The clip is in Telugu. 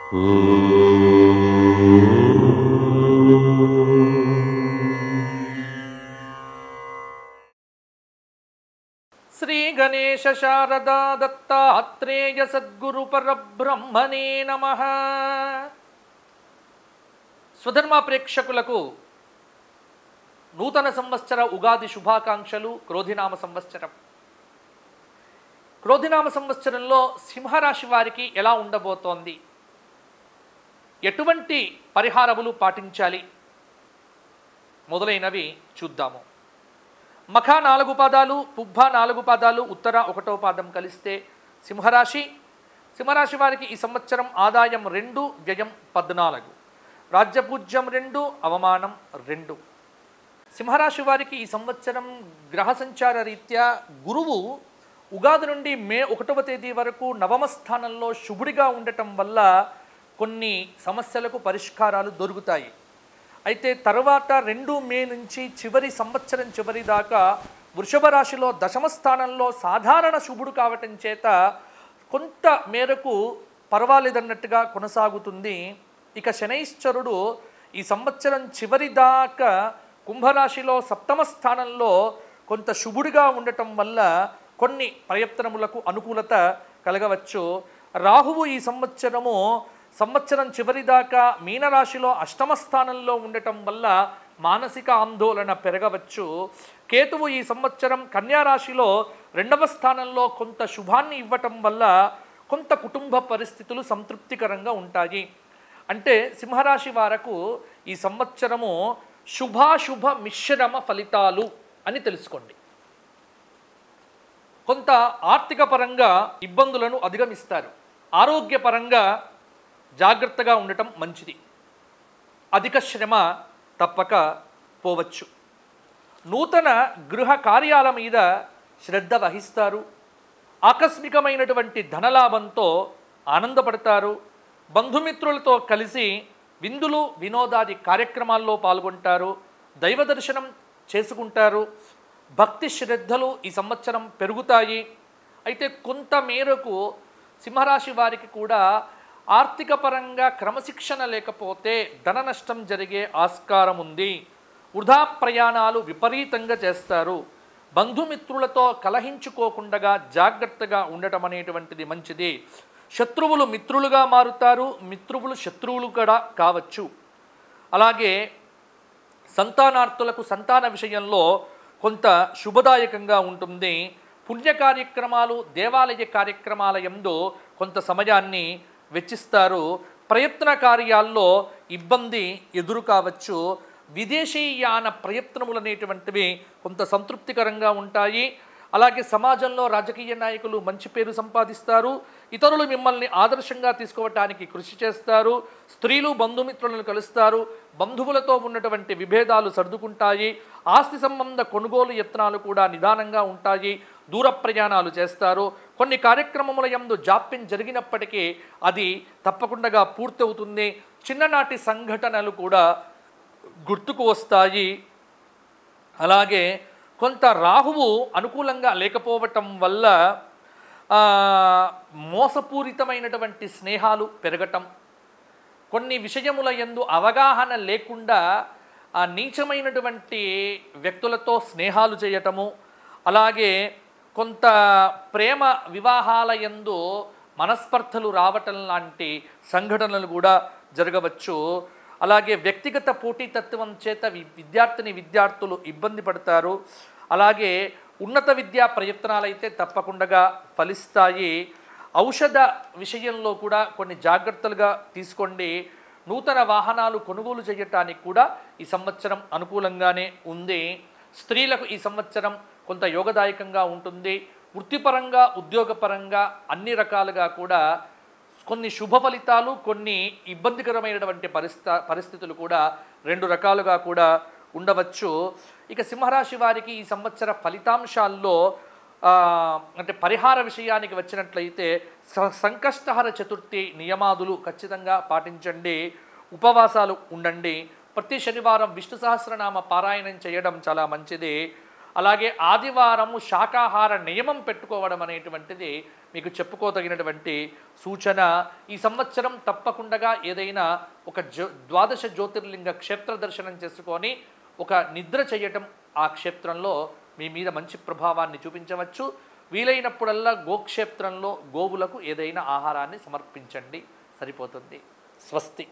శ్రీ గణేశ శారదా దత్తాత్రేయ సద్గురు పరబ్రహ్మణే నమః. స్వధర్మ ప్రేక్షకులకు నూతన సంవత్సర ఉగాది శుభాకాంక్షలు. క్రోధినామ సంవత్సరం. క్రోధినామ సంవత్సరంలో సింహరాశి వారికి ఎలా ఉండబోతోంది, ఎటువంటి పరిహారములు పాటించాలి మొదలైనవి చూద్దాము. మఖ 4 పాదాలు, పుబ్బ 4 పాదాలు, ఉత్తర 1వ పాదం కలిస్తే సింహరాశి. సింహరాశి వారికి ఈ సంవత్సరం ఆదాయం 2, వ్యయం 14, రాజ్యపూజ్యం 2, అవమానం 2. సింహరాశి వారికి ఈ సంవత్సరం గ్రహ సంచార రీత్యా గురువు ఉగాది నుండి మే 1వ తేదీ వరకు నవమ స్థానంలో శుభుడిగా ఉండటం వల్ల కొన్ని సమస్యలకు పరిష్కారాలు దొరుకుతాయి. అయితే తర్వాత 2 మే నుంచి సంవత్సరం చివరి దాకా వృషభ రాశిలో దశమ స్థానంలో సాధారణ శుభుడు కావటం చేత కొంత మేరకు పర్వాలేదన్నట్టుగా కొనసాగుతుంది. ఇక శనైశ్చరుడు ఈ సంవత్సరం చివరి దాకా కుంభరాశిలో సప్తమ స్థానంలో కొంత శుభుడిగా ఉండటం వల్ల కొన్ని ప్రయత్నములకు అనుకూలత కలగవచ్చు. రాహువు ఈ సంవత్సరం చివరిదాకా మీనరాశిలో అష్టమ స్థానంలో ఉండటం వల్ల మానసిక ఆందోళన పెరగవచ్చు. కేతువు ఈ సంవత్సరం కన్యారాశిలో 2వ స్థానంలో కొంత శుభాన్ని ఇవ్వటం వల్ల కొంత కుటుంబ పరిస్థితులు సంతృప్తికరంగా ఉంటాయి. అంటే సింహరాశి వారకు ఈ సంవత్సరము శుభాశుభ మిశ్రమ ఫలితాలు అని తెలుసుకోండి. కొంత ఆర్థిక పరంగా ఇబ్బందులను అధిగమిస్తారు. ఆరోగ్యపరంగా జాగ్రత్తగా ఉండటం మంచిది. అధిక శ్రమ తప్పక పోవచ్చు. నూతన గృహ కార్యాల మీద శ్రద్ధ వహిస్తారు. ఆకస్మికమైనటువంటి ధనలాభంతో ఆనందపడతారు. బంధుమిత్రులతో కలిసి విందులు వినోదాది కార్యక్రమాల్లో పాల్గొంటారు. దైవ దర్శనం చేసుకుంటారు. భక్తి శ్రద్ధలు ఈ సంవత్సరం పెరుగుతాయి. అయితే కొంత మేరకు సింహరాశి వారికి కూడా ఆర్థిక పరంగా క్రమశిక్షణ లేకపోతే ధన నష్టం జరిగే ఆస్కారం ఉంది. వృధా ప్రయాణాలు విపరీతంగా చేస్తారు. బంధుమిత్రులతో కలహించుకోకుండా జాగ్రత్తగా ఉండటం అనేటువంటిది మంచిది. శత్రువులు మిత్రులుగా మారుతారు. మిత్రువులు శత్రువులు కూడా కావచ్చు. అలాగే సంతానార్థులకు సంతాన విషయంలో కొంత శుభదాయకంగా ఉంటుంది. పుణ్య కార్యక్రమాలు, దేవాలయ కార్యక్రమాల యందు కొంత సమయాన్ని వెచ్చిస్తారు. ప్రయత్న కార్యాల్లో ఇబ్బంది ఎదురు కావచ్చు. విదేశీయాన ప్రయత్నములు అనేటువంటివి కొంత సంతృప్తికరంగా ఉంటాయి. అలాగే సమాజంలో రాజకీయ నాయకులు మంచి పేరు సంపాదిస్తారు. ఇతరులు మిమ్మల్ని ఆదర్శంగా తీసుకోవటానికి కృషి చేస్తారు. స్త్రీలు బంధుమిత్రులను కలుస్తారు. బంధువులతో ఉన్నటువంటి విభేదాలు సర్దుకుంటాయి. ఆస్తి సంబంధ కొనుగోలు యత్నాలు కూడా నిదానంగా ఉంటాయి. దూర ప్రయాణాలు చేస్తారు. కొన్ని కార్యక్రమముల యందు జాప్యం జరిగినప్పటికీ అది తప్పకుండా పూర్తవుతుంది. చిన్ననాటి సంఘటనలు కూడా గుర్తుకు వస్తాయి. అలాగే కొంత రాహువు అనుకూలంగా లేకపోవటం వల్ల మోసపూరితమైనటువంటి స్నేహాలు పెరగటం, కొన్ని విషయముల యందు అవగాహన లేకుండా నీచమైనటువంటి వ్యక్తులతో స్నేహాలు చేయటము, అలాగే కొంత ప్రేమ వివాహాల యందు మనస్పర్ధలు రావటం లాంటి సంఘటనలు కూడా జరగవచ్చు. అలాగే వ్యక్తిగత పోటీతత్వం చేత విద్యార్థులు ఇబ్బంది పడతారు. అలాగే ఉన్నత విద్యా ప్రయత్నాలైతే తప్పకుండా ఫలిస్తాయి. ఔషధ విషయంలో కూడా కొన్ని జాగ్రత్తలుగా తీసుకోండి. నూతన వాహనాలు కొనుగోలు చేయటానికి కూడా ఈ సంవత్సరం అనుకూలంగానే ఉంది. స్త్రీలకు ఈ సంవత్సరం కొంత యోగదాయకంగా ఉంటుంది. వృత్తిపరంగా, ఉద్యోగపరంగా అన్ని రకాలుగా కూడా కొన్ని శుభ ఫలితాలు, కొన్ని ఇబ్బందికరమైనటువంటి పరిస్థితులు కూడా 2 రకాలుగా కూడా ఉండవచ్చు. ఇక సింహరాశి వారికి ఈ సంవత్సర ఫలితాంశాల్లో అంటే పరిహార విషయానికి వచ్చినట్లయితే సంకష్టహర చతుర్థి నియమాదులు ఖచ్చితంగా పాటించండి. ఉపవాసాలు ఉండండి. ప్రతి శనివారం విష్ణు సహస్రనామ పారాయణం చేయడం చాలా మంచిది. అలాగే ఆదివారము శాకాహార నియమం పెట్టుకోవడం అనేటువంటిది మీకు చెప్పుకోదగినటువంటి సూచన. ఈ సంవత్సరం తప్పకుండా ఏదైనా ఒక ద్వాదశ జ్యోతిర్లింగ క్షేత్ర దర్శనం చేసుకొని ఒక నిద్ర చేయటం ఆ క్షేత్రంలో మీ మీద మంచి ప్రభావాన్ని చూపించవచ్చు. వీలైనప్పుడల్లా గోక్షేత్రంలో గోవులకు ఏదైనా ఆహారాన్ని సమర్పించండి, సరిపోతుంది. స్వస్తి.